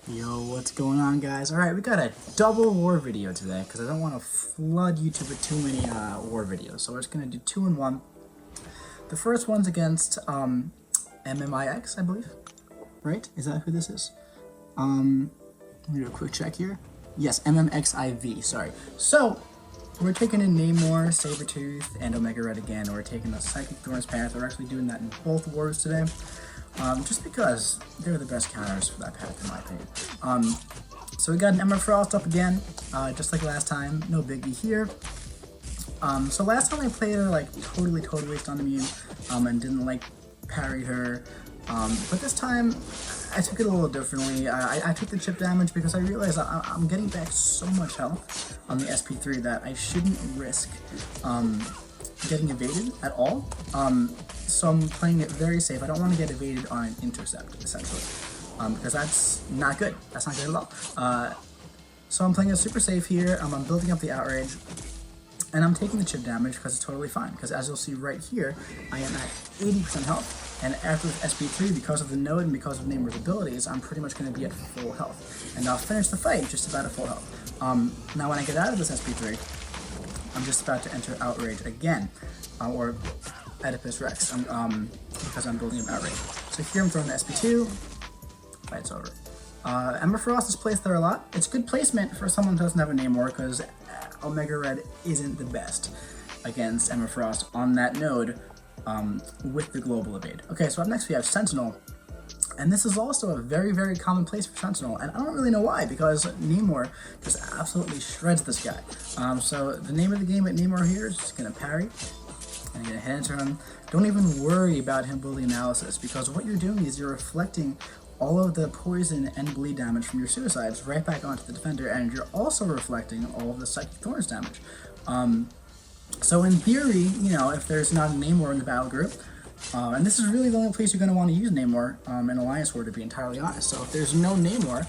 Yo, what's going on, guys? Alright, we got a double war video today because I don't want to flood YouTube with too many war videos. So we're just going to do two in one. The first one's against MMIX, I believe. Right? Is that who this is? Let me do a quick check here. Yes, MMXIV, sorry. So, we're taking in Namor, Sabretooth, and Omega Red again. We're taking the Psychic Thorns path. We're actually doing that in both wars today. Just because they're the best counters for that path, in my opinion. So we got an Emma Frost up again, just like last time. No biggie here. So last time I played her, like, totally stunned immune, and didn't, like, parry her. But this time, I took it a little differently. I took the chip damage because I realized I'm getting back so much health on the SP3 that I shouldn't risk getting evaded at all. So I'm playing it very safe. I don't want to get evaded on an intercept, essentially, because that's not good. That's not good at all. So I'm playing it super safe here. I'm building up the outrage, and I'm taking the chip damage because it's totally fine. Because as you'll see right here, I am at 80% health, and after SP3, because of the node and because of Namor's abilities, I'm pretty much going to be at full health, and I'll finish the fight just about at full health. Now when I get out of this SP3, I'm just about to enter outrage again, or Oedipus Rex, because I'm building up outrage. So here I'm throwing the SP2, fight's over. Emma Frost is placed there a lot. It's good placement for someone who doesn't have a Namor, because Omega Red isn't the best against Emma Frost on that node with the global evade. Okay, so up next we have Sentinel, and this is also a very common place for Sentinel, and I don't really know why, because Namor just absolutely shreds this guy. So the name of the game at Namor here is just gonna parry. And you're gonna hit into him. Don't even worry about him building analysis, because what you're doing is you're reflecting all of the poison and bleed damage from your suicides right back onto the defender, and you're also reflecting all of the Psychic Thorns damage. So in theory, you know, if there's not a Namor in the battle group, and this is really the only place you're going to want to use Namor in Alliance War, to be entirely honest. So if there's no Namor,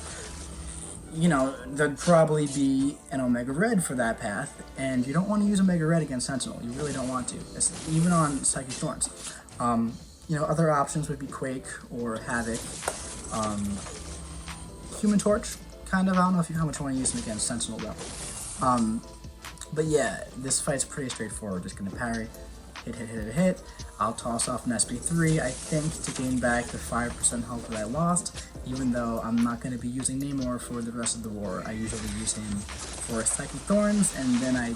you know, there'd probably be an Omega Red for that path, and you don't want to use Omega Red against Sentinel. You really don't want to, even on Psychic Thorns. You know, other options would be Quake or Havoc. Human Torch, kind of. I don't know how much you want to use him against Sentinel, though. But yeah, this fight's pretty straightforward. Just gonna parry, hit. I'll toss off an SP3, I think, to gain back the 5% health that I lost, even though I'm not going to be using Namor for the rest of the war. I usually use him for Psychic Thorns, and then I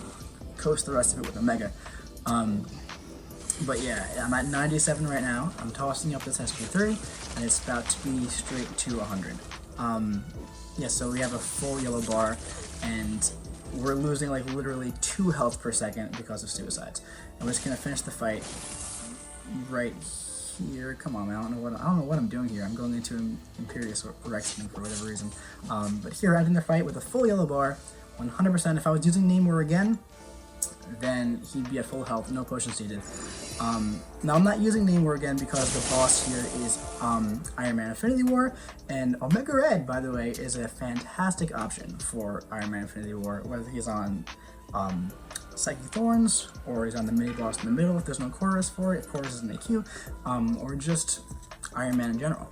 coast the rest of it with Omega. But yeah, I'm at 97 right now. I'm tossing up this SP3, and it's about to be straight to 100. Yeah, so we have a full yellow bar, and we're losing like literally 2 health per second because of suicides. And we're just gonna finish the fight right here. Come on, man. I don't know what I'm doing here. I'm going into an Imperious Rex thing for whatever reason. But here, ending the fight with a full yellow bar, 100%. If I was using Namor again, then he'd be at full health, no potions needed. Now I'm not using Namor again because the boss here is Iron Man Infinity War, and Omega Red, by the way, is a fantastic option for Iron Man Infinity War, whether he's on Psychic Thorns, or he's on the mini boss in the middle if there's no chorus for it, if chorus is an AQ, or just Iron Man in general.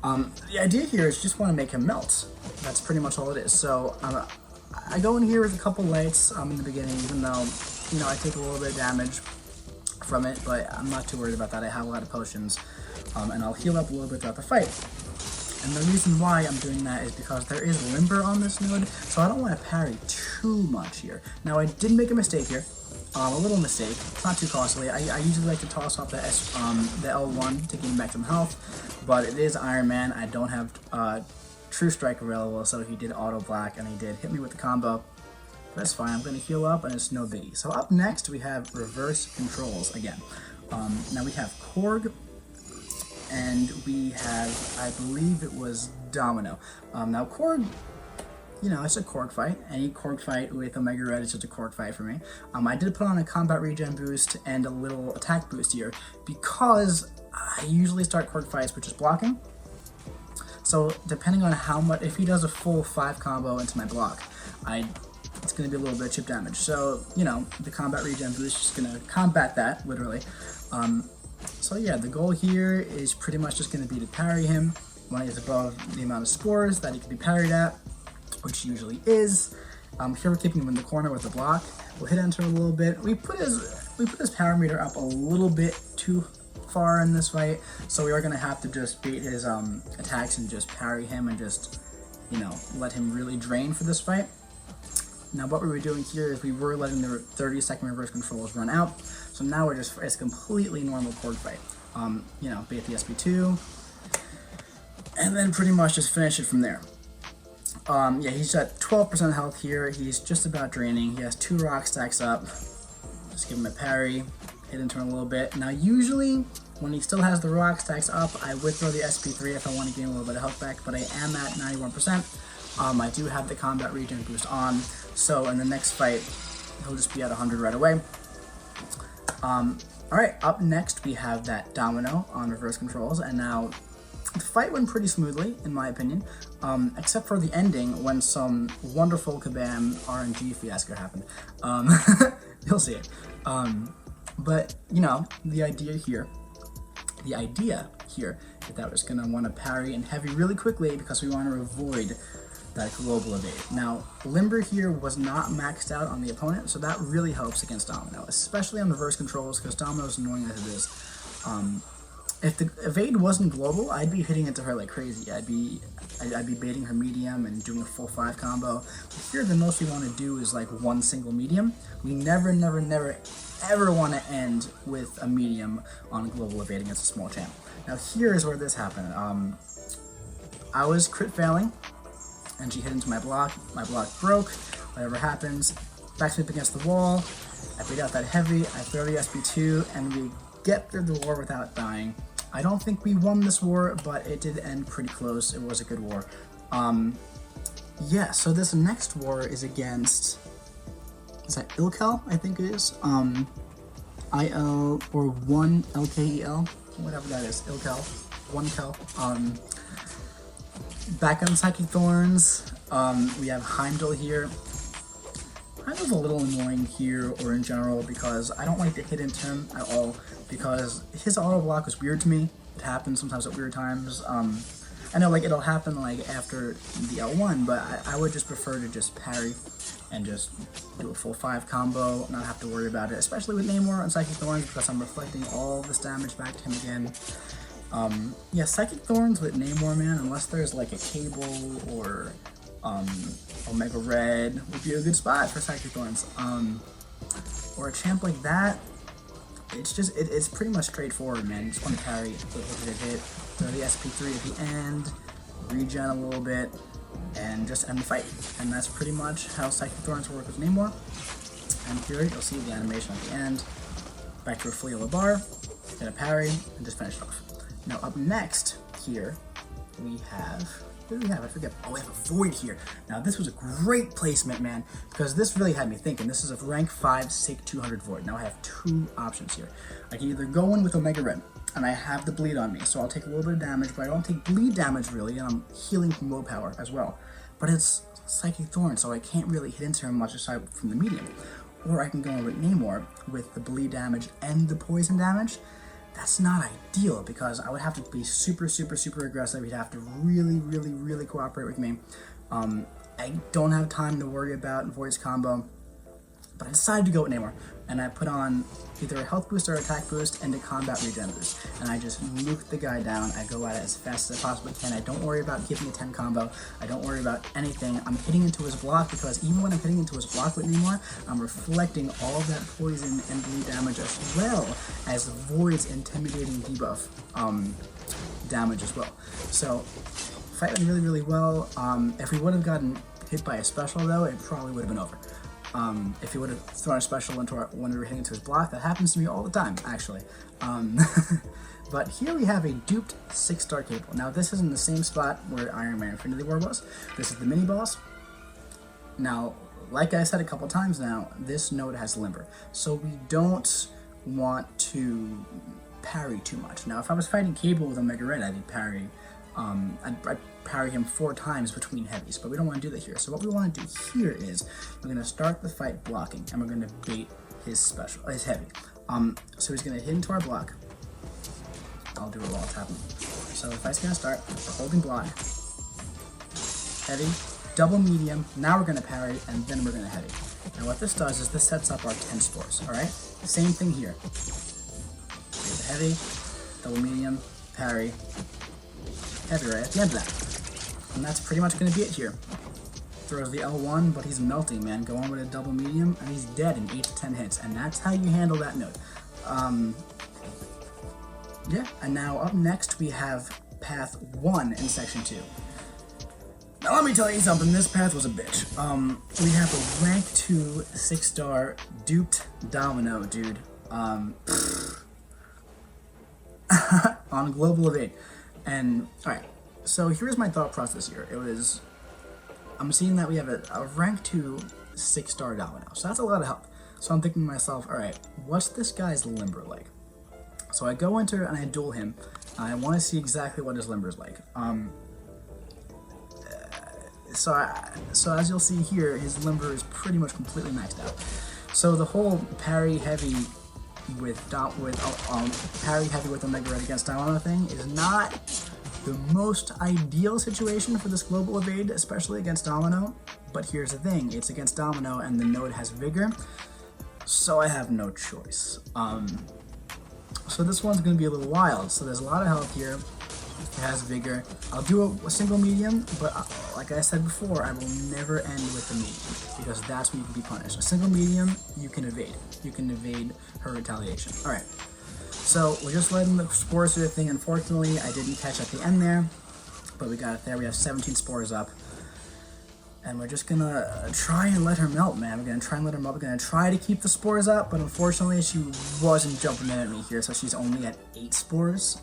The idea here is just want to make him melt. That's pretty much all it is. So I go in here with a couple lights in the beginning, even though, you know, I take a little bit of damage from it, but I'm not too worried about that. I have a lot of potions, and I'll heal up a little bit throughout the fight. And the reason why I'm doing that is because there is Limber on this node, so I don't want to parry too much here. Now, I did make a mistake here, a little mistake. It's not too costly. I usually like to toss off the L1 to gain back some health, but it is Iron Man. I don't have True Strike available, so he did auto black, and he did hit me with the combo. That's fine. I'm going to heal up, and it's no biggie. So up next, we have Reverse Controls again. Now we have Korg, and we have, I believe it was Domino. Now Korg, you know, it's a Korg fight. Any Korg fight with Omega Red is just a Korg fight for me. I did put on a combat regen boost and a little attack boost here because I usually start Korg fights with just blocking. So depending on how much, if he does a full 5 combo into my block, it's going to be a little bit of chip damage. So, you know, the combat regen boost is just going to combat that, literally. So yeah, the goal here is pretty much just going to be to parry him, when he's above the amount of scores that he can be parried at, which he usually is. Here we're keeping him in the corner with the block. We'll hit enter a little bit. We put his power meter up a little bit too far in this fight, so we are going to have to just bait his attacks and just parry him and just, you know, let him really drain for this fight. Now what we were doing here is we were letting the 30-second reverse controls run out, so now it's a completely normal Korg fight. You know, bait the SP2, and then pretty much just finish it from there. Yeah, he's at 12% health here. He's just about draining. He has 2 rock stacks up. Just give him a parry, hit into him a little bit. Now usually, when he still has the rock stacks up, I would throw the SP3 if I want to gain a little bit of health back, but I am at 91%. I do have the combat regen boost on, so in the next fight, he'll just be at 100 right away. Alright, up next we have that Domino on reverse controls, and now the fight went pretty smoothly, in my opinion, except for the ending when some wonderful Kabam RNG fiasco happened. You'll see it. But, you know, the idea here is that we're just going to want to parry and heavy really quickly because we want to avoid that global evade. Now, Limber here was not maxed out on the opponent, so that really helps against Domino, especially on reverse controls, because Domino's annoying as it is. If the evade wasn't global, I'd be hitting into her like crazy. I'd be baiting her medium and doing a full 5 combo. But here, the most we want to do is like one single medium. We never ever want to end with a medium on global evade against a small champ. Now here is where this happened. I was crit failing, and she hit into my block broke. Whatever happens, backsweep against the wall. I beat out that heavy, I throw the SP2, and we get through the war without dying. I don't think we won this war, but it did end pretty close. It was a good war. Yeah, so this next war is against, is that Ilkel, I think it is? IL, or 1 LKEL, whatever that is, Ilkel, 1 Kel. Back on Psychic Thorns, we have Heimdall here. Heimdall's a little annoying here, or in general, because I don't like to hit into him at all, because his auto block is weird to me. It happens sometimes at weird times. I know, like, it'll happen, like, after the L1, but I would just prefer to just parry and just do a full 5 combo, not have to worry about it, especially with Namor and Psychic Thorns, because I'm reflecting all this damage back to him again. Yeah, Psychic Thorns with Namor, man, unless there's, like, a Cable or Omega Red, would be a good spot for Psychic Thorns. Or a champ like that, it's pretty much straightforward, man. You just want to parry, hit, throw the SP3 at the end, regen a little bit, and just end the fight. And that's pretty much how Psychic Thorns work with Namor. And here you'll see the animation at the end. Back to a Flea Bar, get a parry, and just finish it off. Now up next here, we have, what do we have? I forget. Oh, we have a Void here. Now this was a great placement, man, because this really had me thinking. This is a rank 5 Sig 200 Void. Now I have 2 options here. I can either go in with Omega Red, and I have the bleed on me, so I'll take a little bit of damage, but I don't take bleed damage really, and I'm healing from low power as well. But it's Psychic Thorn, so I can't really hit into him much aside from the medium. Or I can go in with Namor with the bleed damage and the poison damage. That's not ideal, because I would have to be super aggressive. He'd have to really cooperate with me. I don't have time to worry about Void's combo, but I decided to go with Namor, and I put on either a health boost or attack boost and a combat regen boost, and I just nuke the guy down. I go at it as fast as I possibly can. I don't worry about keeping a 10 combo. I don't worry about anything. I'm hitting into his block, because even when I'm hitting into his block with Namor, I'm reflecting all of that poison and bleed damage, as well as Void's intimidating debuff damage as well. So fight went really well. If we would have gotten hit by a special though, it probably would have been over. If he would have thrown a special when we were hitting into his block. That happens to me all the time, actually. But here we have a duped 6-star Cable. Now this is in the same spot where Iron Man Infinity War was. This is the mini boss. Now, like I said a couple times now, this node has Limber, so we don't want to parry too much. Now, if I was fighting Cable with Omega Red, I'd be parrying. I'd parry him 4 times between heavies, but we don't want to do that here. So what we want to do here is we're going to start the fight blocking, and we're going to bait his heavy. So he's going to hit into our block. I'll do it while it's happening. So the fight's gonna start. We're holding block. Heavy, double medium. Now we're gonna parry, and then we're gonna heavy. Now what this does is this sets up our 10 spores, all right? Same thing here. We have heavy, double medium, parry, heavy right at the end of that. And that's pretty much gonna be it here. Throws the L1, but he's melting, man. Go on with a double medium, and he's dead in 8 to 10 hits, and that's how you handle that node. Yeah, and now up next we have path 1 in section 2. Now let me tell you something, this path was a bitch. We have a rank 2 6-star duped Domino, dude. On Global Evade. And, alright, so here's my thought process here. I'm seeing that we have a rank 2 6-star Domino, so that's a lot of help. So I'm thinking to myself, alright, what's this guy's limber like? So I go into and I duel him. I want to see exactly what his limber is like. So as you'll see here, his limber is pretty much completely maxed out. So the whole parry heavy with Omega Red against Domino thing is not the most ideal situation for this Global Evade, especially against Domino. But here's the thing, it's against Domino and the node has Vigor, so I have no choice. So this one's going to be a little wild. So there's a lot of health here. It has Vigor. I'll do a single medium, but like I said before, I will never end with the medium because that's when you can be punished. A single medium, you can evade. You can evade her retaliation. All right. So we're just letting the spores do the thing. Unfortunately, I didn't catch at the end there, but we got it there. We have 17 spores up. And we're just gonna try and let her melt, man. We're gonna try and let her melt. We're gonna try to keep the spores up, but unfortunately she wasn't jumping in at me here, so she's only at 8 spores.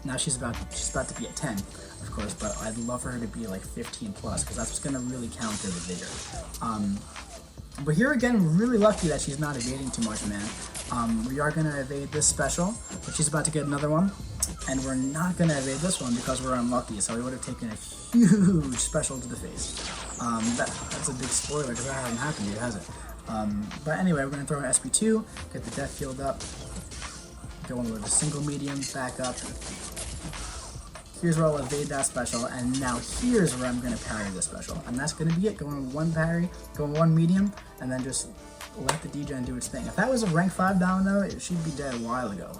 Now she's about to be at 10, of course, but I'd love for her to be like 15 plus, because that's what's gonna really counter the Vigor. But here again, we're really lucky that she's not evading too much, man. We are gonna evade this special, but she's about to get another one. And we're not going to evade this one because we're unlucky, so we would have taken a huge special to the face. That's a big spoiler because that hasn't happened yet, has it? But anyway, we're going to throw an SP2, get the death field up, go in with a single medium, back up. Here's where I'll evade that special, and now here's where I'm going to parry this special. And that's going to be it, going one parry, going one medium, and then just let the degen do its thing. If that was a rank 5 Domino, she'd be dead a while ago.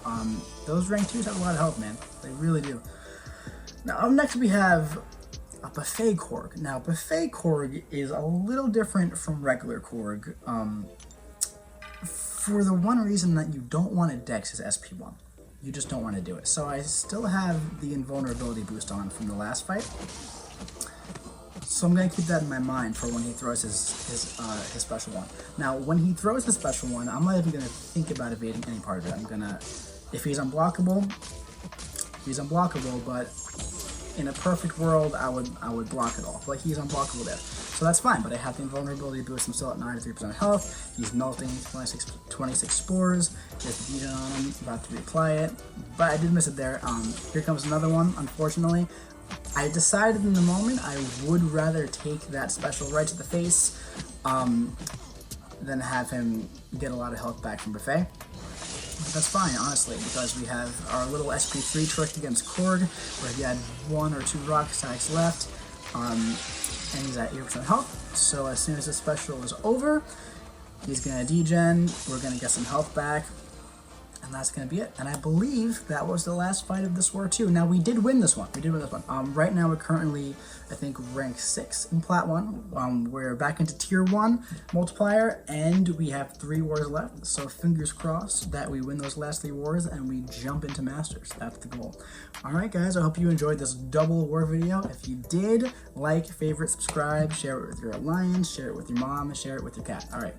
Those rank 2s have a lot of health, man. They really do. Now, up next we have a Buffet Korg. Now, Buffet Korg is a little different from regular Korg for the one reason that you don't want to dex his SP1. You just don't want to do it. So I still have the invulnerability boost on from the last fight. So I'm going to keep that in my mind for when he throws his special one. Now, when he throws his special one, I'm not even going to think about evading any part of it. I'm going to, if he's unblockable, but in a perfect world, I would block it all. But he's unblockable there. So that's fine, but I have the invulnerability boost. I'm still at 93% health. He's melting 26 spores. There's the degen on him, about to reapply it. But I did miss it there. Here comes another one, unfortunately. I decided in the moment I would rather take that special right to the face than have him get a lot of health back from Buffet. But that's fine, honestly, because we have our little SP3 trick against Korg, where he had 1 or 2 rock attacks left, and he's at 80% health. So as soon as this special is over, he's going to degen, we're going to get some health back, and that's going to be it. And I believe that was the last fight of this war too. Now, we did win this one. Right now, we're currently, I think, rank 6 in Plat 1. We're back into Tier 1 multiplier, and we have 3 wars left. So fingers crossed that we win those last 3 wars and we jump into Masters. That's the goal. Alright, guys, I hope you enjoyed this double war video. If you did, like, favorite, subscribe, share it with your alliance, share it with your mom, share it with your cat. Alright.